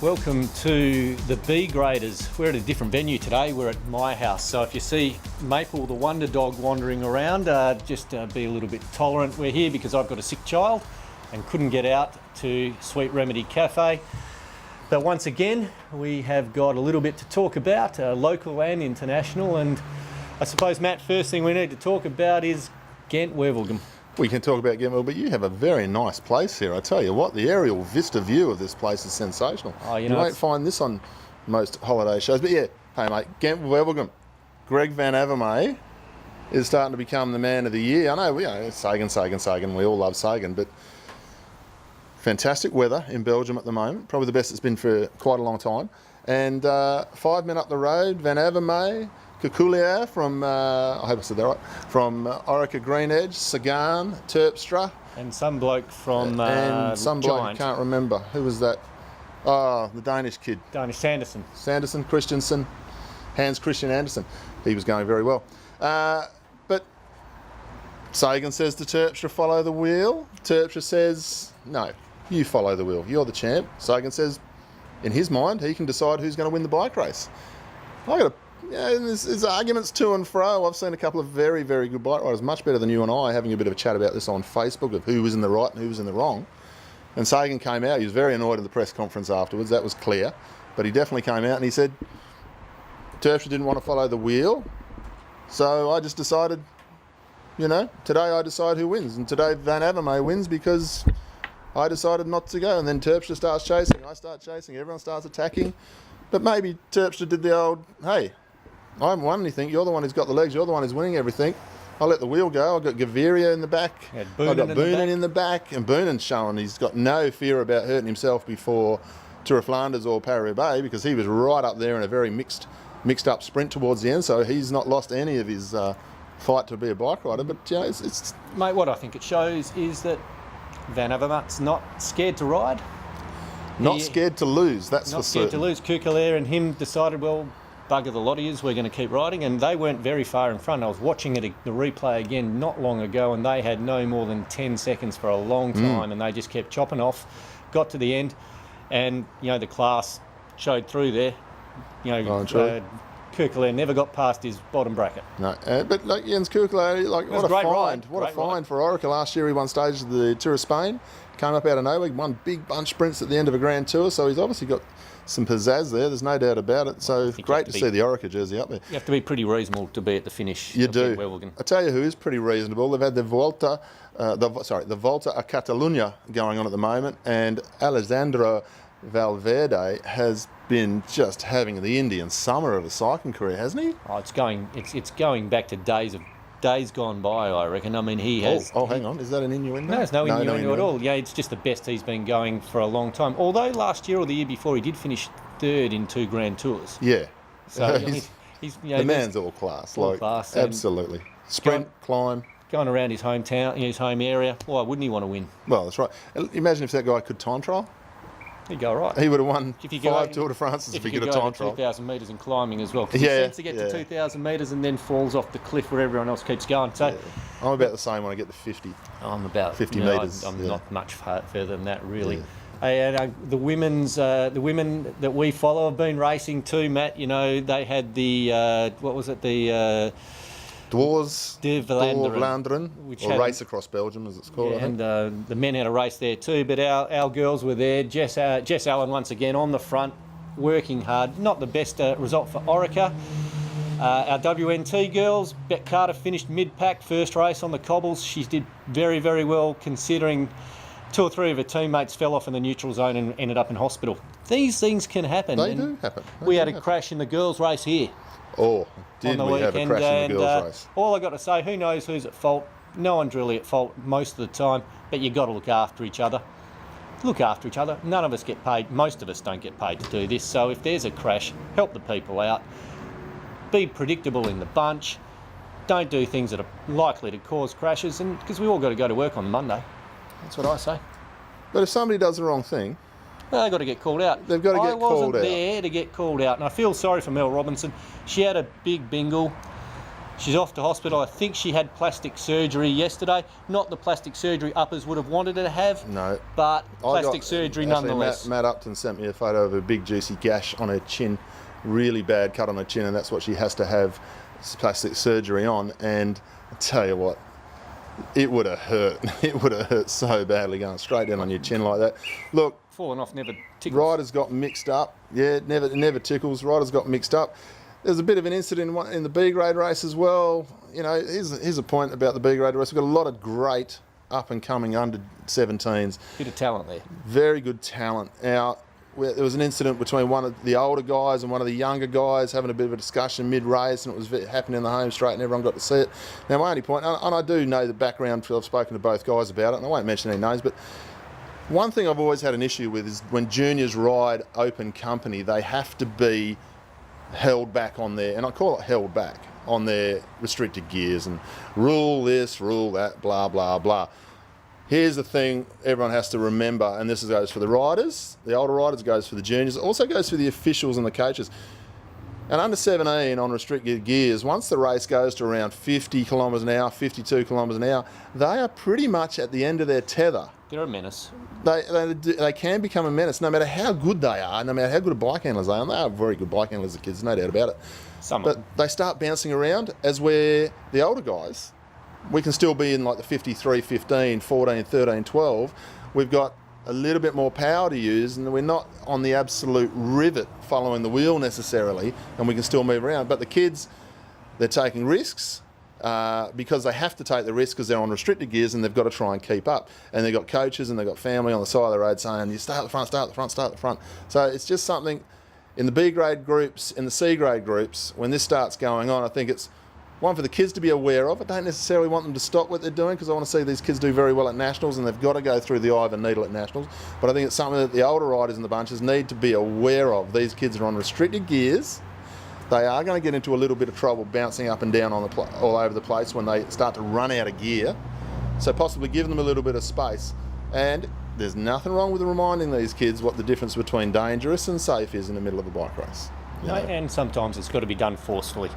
Welcome to the B graders. We're at a different venue today. We're at my house. So if you see Maple, the wonder dog, wandering around, just be a little bit tolerant. We're here because I've got a sick child and couldn't get out to Sweet Remedy Cafe. But once again, we have got a little bit to talk about, local and international. And I suppose, Matt, first thing we need to talk about is Ghent-Wevelgem. We can talk about Ghent, but you have a very nice place here. I tell you what, the aerial vista view of this place is sensational. Oh, you won't find this on most holiday shows. But yeah, hey mate, Ghent-Wevelgem. Greg Van Avermaet is starting to become the man of the year. I know, Sagan. We all love Sagan, but fantastic weather in Belgium at the moment. Probably the best it's been for quite a long time. And 5 men up the road, Van Avermaet, Kekulier from, I hope I said that right, from Orica Green Edge, Sagan, Terpstra. And some bloke from and some bloke, Giant. can't remember. Who was that? Oh, the Danish kid. Sanderson. Christensen, Hans Christian Andersen. He was going very well. But Sagan says to Terpstra, follow the wheel. Terpstra says, no, you follow the wheel. You're the champ. Sagan says, in his mind, he can decide who's going to win the bike race. There's arguments to and fro. I've seen a couple of very, very good bike riders, much better than you and I, having a bit of a chat about this on Facebook of who was in the right and who was in the wrong. And Sagan came out. He was very annoyed at the press conference afterwards. That was clear. But he definitely came out and he said, Terpstra didn't want to follow the wheel. So I just decided, today I decide who wins. And today Van Avermaet wins because I decided not to go. And then Terpstra starts chasing. I start chasing. Everyone starts attacking. But maybe Terpstra did the old, hey, I haven't won anything. You're the one who's got the legs. You're the one who's winning everything. I'll let the wheel go. I've got Gaviria in the back. I've got Boonen in the back. And Boonen's showing he's got no fear about hurting himself before Tour of Flanders or Paris-Roubaix because he was right up there in a very mixed up sprint towards the end. So he's not lost any of his fight to be a bike rider. But, it's... Mate, what I think it shows is that Van Avermaet's not scared to ride. Not scared to lose, that's for certain. Not scared to lose. Kekulier and him decided, well, bugger the lot of yous, we're going to keep riding, and they weren't very far in front. I was watching the replay again not long ago, and they had no more than 10 seconds for a long time, and they just kept chopping off, got to the end, and, the class showed through there. Kekulier never got past his bottom bracket. No, but like Jens Kekulier, what a find for Orica. Last year he won stages of the Tour of Spain, came up out of nowhere, won big bunch sprints at the end of a Grand Tour, so he's obviously got some pizzazz there, there's no doubt about it. So great to see the Orica jersey up there. You have to be pretty reasonable to be at the finish. You do. I tell you who is pretty reasonable. They've had the Volta a Catalunya going on at the moment, and Alessandro Valverde has been just having the Indian summer of a cycling career, hasn't he? Oh, it's going back to days gone by, I reckon. I mean, he has... Oh, hang on. Is that an innuendo? No, it's no innuendo at all. Yeah, it's just the best he's been going for a long time. Although last year or the year before, he did finish third in 2 Grand Tours. Yeah. So he's the man's all class. Class. Absolutely. Sprint, climb. Going around his hometown, his home area, why wouldn't he want to win? Well, that's right. Imagine if that guy could time trial. He'd go right. He would have won 5 Tour de France if he could have time trial. 2,000 metres in climbing as well. Because he seems to get to 2,000 metres and then falls off the cliff where everyone else keeps going. So I'm about the same when I get to 50. I'm about 50 metres. I'm not much further than that, really. Yeah. The women that we follow have been racing too, Matt. They had the Dwars de Vlaanderen, or Race Across Belgium, as it's called. Yeah, and the men had a race there too, but our girls were there. Jess Allen once again on the front, working hard. Not the best result for Orica. Our WNT girls, Bet Carter finished mid-pack, first race on the cobbles. She did very, very well considering 2 or 3 of her teammates fell off in the neutral zone and ended up in hospital. These things can happen. They do happen. We had a crash in the girls' race here. Oh, did we have a crash in the girls' race? All I got to say, who knows who's at fault? No one's really at fault most of the time, but you got to look after each other. Look after each other. None of us get paid. Most of us don't get paid to do this. So if there's a crash, help the people out. Be predictable in the bunch. Don't do things that are likely to cause crashes, and because we all got to go to work on Monday. That's what I say. But if somebody does the wrong thing, well, they've got to get called out. They've got to get called out. I wasn't there to get called out, and I feel sorry for Mel Robinson. She had a big bingle. She's off to hospital. I think she had plastic surgery yesterday. Not the plastic surgery uppers would have wanted her to have. No. But plastic surgery nonetheless. Matt Upton sent me a photo of a big juicy gash on her chin, really bad cut on her chin, and that's what she has to have plastic surgery on. And I tell you what, it would have hurt. It would have hurt so badly going straight down on your chin like that. Look, falling off never tickles. Riders got mixed up. Yeah, it never tickles. Riders got mixed up. There's a bit of an incident in the B grade race as well. You know, here's a point about the B grade race. We've got a lot of great up and coming under 17s. Bit of talent there. Very good talent. Now, there was an incident between one of the older guys and one of the younger guys having a bit of a discussion mid-race, and it was happening in the home straight and everyone got to see it. Now, my only point, and I do know the background, I've spoken to both guys about it, and I won't mention any names, but one thing I've always had an issue with is when juniors ride open company, they have to be held back on their, and I call it held back, on their restricted gears and rule this, rule that, blah, blah, blah. Here's the thing everyone has to remember, and this goes for the riders, the older riders, goes for the juniors, it also goes for the officials and the coaches. And under 17 on restricted gears, once the race goes to around 50 kilometres an hour, 52 kilometres an hour, they are pretty much at the end of their tether. They're a menace. They can become a menace, no matter how good they are, no matter how good a bike handlers they are. And they are very good bike handlers, the kids, no doubt about it. But they start bouncing around, as where the older guys, we can still be in like the 53, 15, 14, 13, 12. We've got a little bit more power to use, and we're not on the absolute rivet following the wheel necessarily, and we can still move around. But the kids, they're taking risks because they have to take the risk because they're on restricted gears and they've got to try and keep up. And they've got coaches and they've got family on the side of the road saying, you start at the front, start at the front, start at the front. So it's just something in the B grade groups, in the C grade groups, when this starts going on, I think it's one for the kids to be aware of. I don't necessarily want them to stop what they're doing because I want to see these kids do very well at nationals, and they've got to go through the eye of a needle at nationals. But I think it's something that the older riders in the bunches need to be aware of. These kids are on restricted gears. They are going to get into a little bit of trouble bouncing up and down on all over the place when they start to run out of gear. So possibly give them a little bit of space. And there's nothing wrong with reminding these kids what the difference between dangerous and safe is in the middle of a bike race. No, and sometimes it's got to be done forcefully.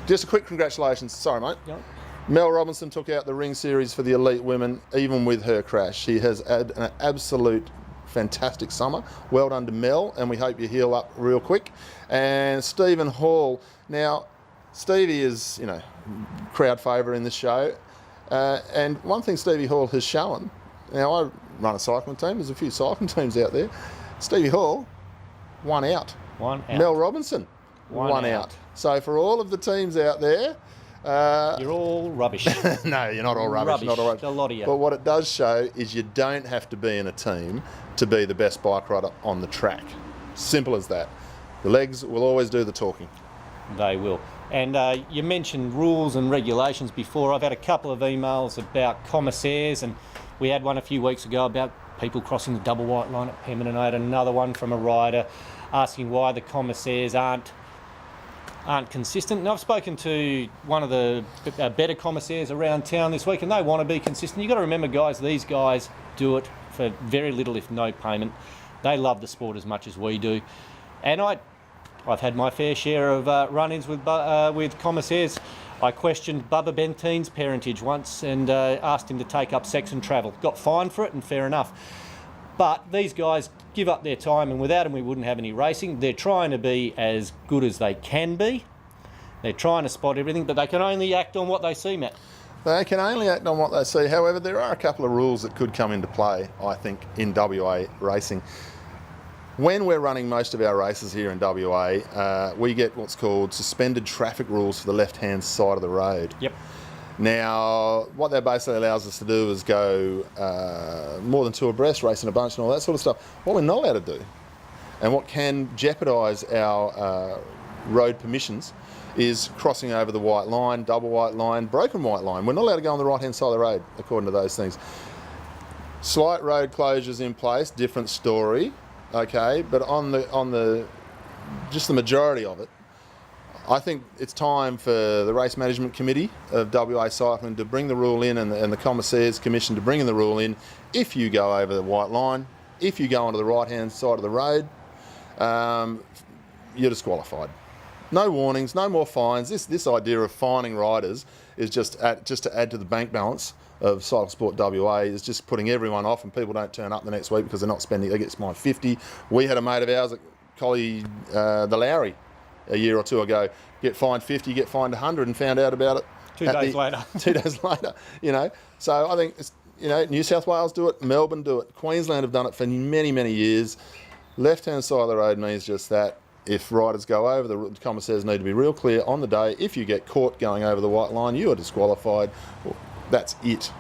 Just a quick congratulations. Sorry, mate. Yep. Mel Robinson took out the ring series for the elite women, even with her crash. She has had an absolute fantastic summer. Well done to Mel, and we hope you heal up real quick. And Stephen Hall. Now, Stevie is, you know, crowd favourite in this show. And one thing Stevie Hall has shown, now I run a cycling team, there's a few cycling teams out there. Stevie Hall, one out. Mel Robinson, one out. So for all of the teams out there, you're all rubbish. No, you're not all rubbish. Not all rubbish. A lot of you. But what it does show is you don't have to be in a team to be the best bike rider on the track. Simple as that. The legs will always do the talking. They will. And you mentioned rules and regulations before. I've had a couple of emails about Commissaires, and we had one a few weeks ago about people crossing the double white line at Pemberton. I had another one from a rider asking why the Commissaires aren't consistent. And I've spoken to one of the better Commissaires around town this week, and they want to be consistent. You've got to remember, guys, these guys do it for very little, if no payment. They love the sport as much as we do. And I've had my fair share of run-ins with Commissaires. I questioned Bubba Bentine's parentage once and asked him to take up sex and travel. Got fined for it, and fair enough. But these guys give up their time, and without them we wouldn't have any racing. They're trying to be as good as they can be. They're trying to spot everything, but they can only act on what they see, Matt. They can only act on what they see. However, there are a couple of rules that could come into play, I think, in WA racing. When we're running most of our races here in WA, we get what's called suspended traffic rules for the left-hand side of the road. Yep. Now, what that basically allows us to do is go more than two abreast, racing a bunch and all that sort of stuff. What we're not allowed to do, and what can jeopardise our road permissions, is crossing over the white line, double white line, broken white line. We're not allowed to go on the right-hand side of the road, according to those things. Slight road closures in place, different story, okay, but on the just the majority of it, I think it's time for the Race Management Committee of WA Cycling to bring the rule in, and the Commissaires Commission to bring in the rule in. If you go over the white line, if you go onto the right-hand side of the road, you're disqualified. No warnings, no more fines. This idea of fining riders is just to add to the bank balance of Cycle Sport WA, is just putting everyone off, and people don't turn up the next week because they're not spending. They get fined 50. We had a mate of ours at Collie the Lowry a year or two ago get fined 50, get fined 100, and found out about it 2 days later. 2 days later, you know. So I think it's, you know, New South Wales do it, Melbourne do it, Queensland have done it for many, many years. Left-hand side of the road means just that. If riders go over, the commissaires need to be real clear on the day. If you get caught going over the white line, you are disqualified. Well, that's it.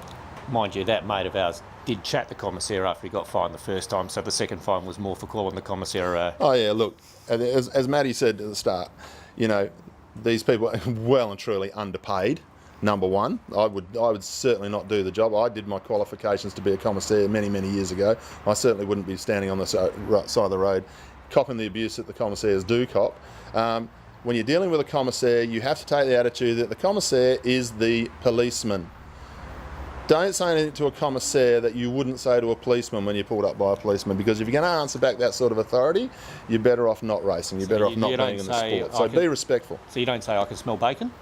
Mind you, that mate of ours did chat the commissaire after he got fined the first time, so the second fine was more for calling the commissaire. Oh yeah, look, as Matty said at the start, you know, these people are well and truly underpaid. Number one, I would certainly not do the job. I did my qualifications to be a commissaire many, many years ago. I certainly wouldn't be standing on the right side of the road copping the abuse that the commissaires do cop. When you're dealing with a commissaire, you have to take the attitude that the commissaire is the policeman. Don't say anything to a commissaire that you wouldn't say to a policeman when you're pulled up by a policeman, because if you're going to answer back that sort of authority, you're better off not racing. You're better off not being in the sport. So be respectful. So you don't say I can smell bacon?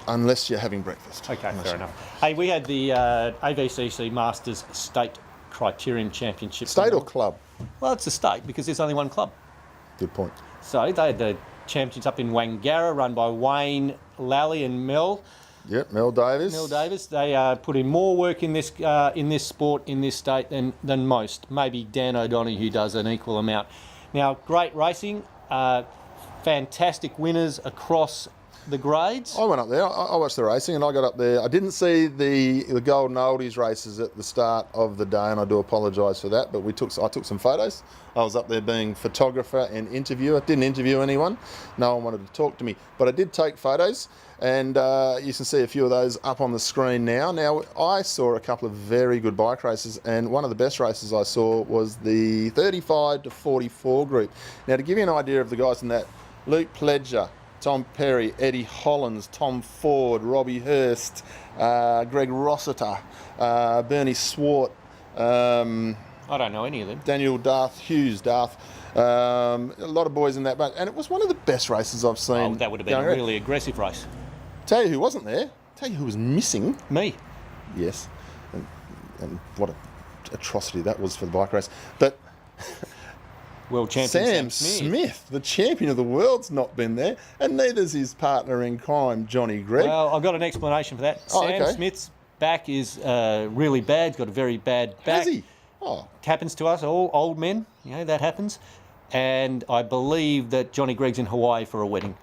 Unless you're having breakfast. Okay, fair enough. Hey, we had the AVCC Masters State Criterium Championship. State or club? Well, it's a state because there's only one club. Good point. So they had the championships up in Wangara, run by Wayne Lally and Mel. Yep, Mel Davis. Mel Davis. They put in more work in this sport in this state than most. Maybe Dan O'Donoghue, who does an equal amount. Now, great racing, fantastic winners across the grades. I went up there. I watched the racing, and I got up there. I didn't see the Golden Oldies races at the start of the day, and I do apologise for that. But I took some photos. I was up there being photographer and interviewer. Didn't interview anyone. No one wanted to talk to me, but I did take photos, and you can see a few of those up on the screen now. Now, I saw a couple of very good bike races, and one of the best races I saw was the 35 to 44 group. Now, to give you an idea of the guys in that, Luke Pledger, Tom Perry, Eddie Hollins, Tom Ford, Robbie Hurst, Greg Rossiter, Bernie Swart. I don't know any of them. Daniel Hughes. A lot of boys in that bunch. And it was one of the best races I've seen. Oh, that would have been a really aggressive race. Tell you who wasn't there. Tell you who was missing. Me. Yes. And what an atrocity that was for the bike race. But world champion Sam Smith, the champion of the world's not been there, and neither's his partner in crime, Johnny Gregg. Well, I've got an explanation for that. Sam Smith's back is really bad. He's got a very bad back. Has he? Oh. It happens to us, all old men. You know, that happens. And I believe that Johnny Gregg's in Hawaii for a wedding.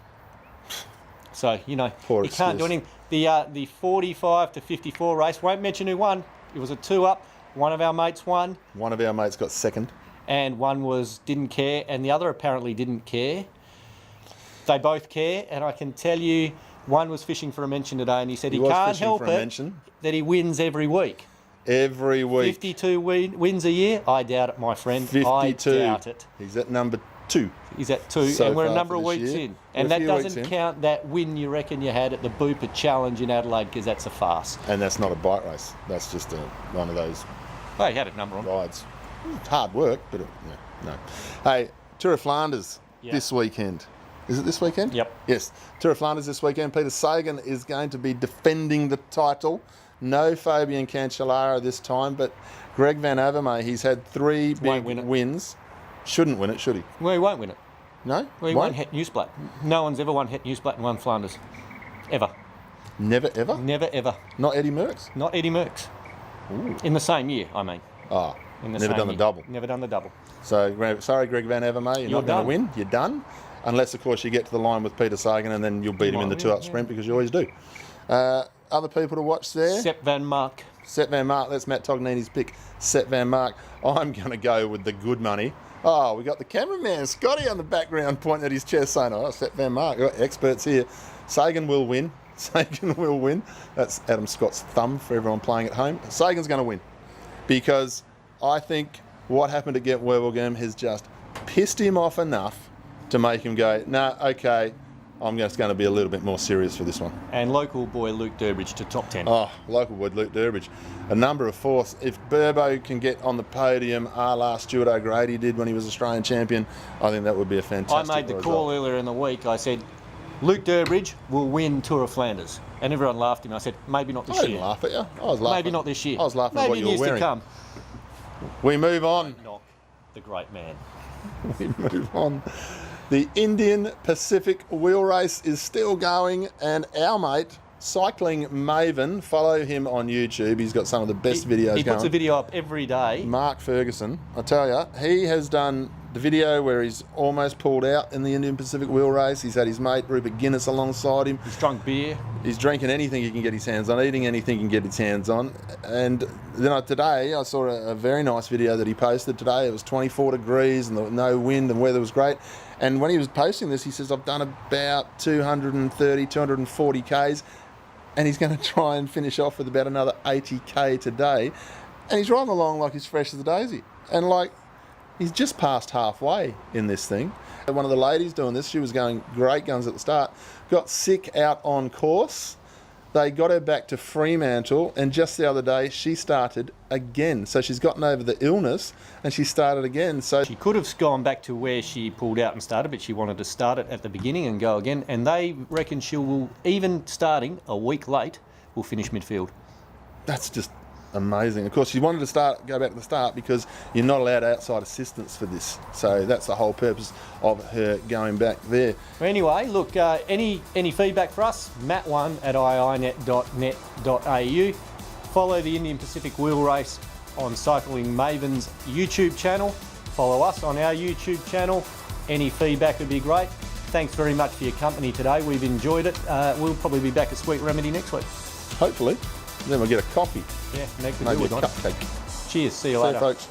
So, you know, you can't do anything. The 45 to 54 race, won't mention who won. It was a 2-up. One of our mates won. One of our mates got second. And one didn't care, and the other apparently didn't care. They both care, and I can tell you, one was fishing for a mention today, and he said he can't help it that he wins every week. Every week. 52 wins a year? I doubt it, my friend. 52. I doubt it. He's at number 2. He's at 2, so and we're a number of weeks in. And that doesn't count that win you reckon you had at the Booper Challenge in Adelaide, because that's a farce. And that's not a bike race. That's just one of those he had a number on rides. It's hard work, but no. Hey, Tour of Flanders this weekend. Is it this weekend? Yep. Yes, Tour of Flanders this weekend. Peter Sagan is going to be defending the title. No Fabian Cancellara this time, but Greg Van Avermaet, he's had 3 big wins. Shouldn't win it, should he? Well, he won't win it. No? Well, he won't Het Nieuwsblad. No one's ever won Het Nieuwsblad and won Flanders. Ever. Never, ever? Never, ever. Not Eddie Merckx? Not Eddie Merckx. Ooh. In the same year, I mean. Ah. Never done the double. Never done the double. So, sorry, Greg Van Avermaet, you're not going to win. You're done. Unless, of course, you get to the line with Peter Sagan, and then you'll beat him in the 2-up sprint, because you always do. Other people to watch there? Sepp Van Mark. Sepp Van Mark. That's Matt Tognini's pick. Sepp Van Mark. I'm going to go with the good money. Oh, we got the cameraman, Scotty, on the background pointing at his chest saying, oh, Sepp Van Mark. We've got experts here. Sagan will win. Sagan will win. That's Adam Scott's thumb for everyone playing at home. Sagan's going to win, because I think what happened at Gent Wevelgem has just pissed him off enough to make him go, nah, okay, I'm just going to be a little bit more serious for this one. And local boy Luke Durbridge to top 10. Oh, local boy Luke Durbridge. A number of fourths. If Burbo can get on the podium, a la Stuart O'Grady did when he was Australian champion, I think that would be a fantastic I made the result. call earlier in the week. I said, Luke Durbridge will win Tour of Flanders. And everyone laughed at me. I said, maybe not this I year. didn't laugh at you. I was laughing. Maybe not this year. I was laughing maybe at what you were years wearing. to come. We move on. Knock the great man. We move on. The Indian Pacific Wheelrace is still going, and our mate, cycling maven, follow him on YouTube. He's got some of the best videos going. He puts a video up every day. Mark Ferguson, I tell you, he has done the video where he's almost pulled out in the Indian Pacific Wheelrace. He's had his mate Rupert Guinness alongside him. He's drunk beer. He's drinking anything he can get his hands on, eating anything he can get his hands on. And then today I saw a very nice video that he posted today. It was 24 degrees and no wind and weather was great. And when he was posting this, he says, I've done about 230, 240 Ks, and he's going to try and finish off with about another 80K today. And he's riding along like he's fresh as a daisy. And like, he's just past halfway in this thing. One of the ladies doing this, she was going great guns at the start, got sick out on course. They got her back to Fremantle, and just the other day she started again. So she's gotten over the illness and she started again. So she could have gone back to where she pulled out and started, but she wanted to start it at the beginning and go again. And they reckon she will, even starting a week late, will finish midfield. That's just amazing. Of course, she wanted to go back to the start because you're not allowed outside assistance for this. So that's the whole purpose of her going back there. Anyway, look, any feedback for us? matt1@iinet.net.au. Follow the Indian Pacific Wheelrace on Cycling Maven's YouTube channel. Follow us on our YouTube channel. Any feedback would be great. Thanks very much for your company today. We've enjoyed it. We'll probably be back at Sweet Remedy next week. Hopefully. Then we'll get a coffee. Yeah, maybe a it. cupcake. Cheers. See you See later. you, folks.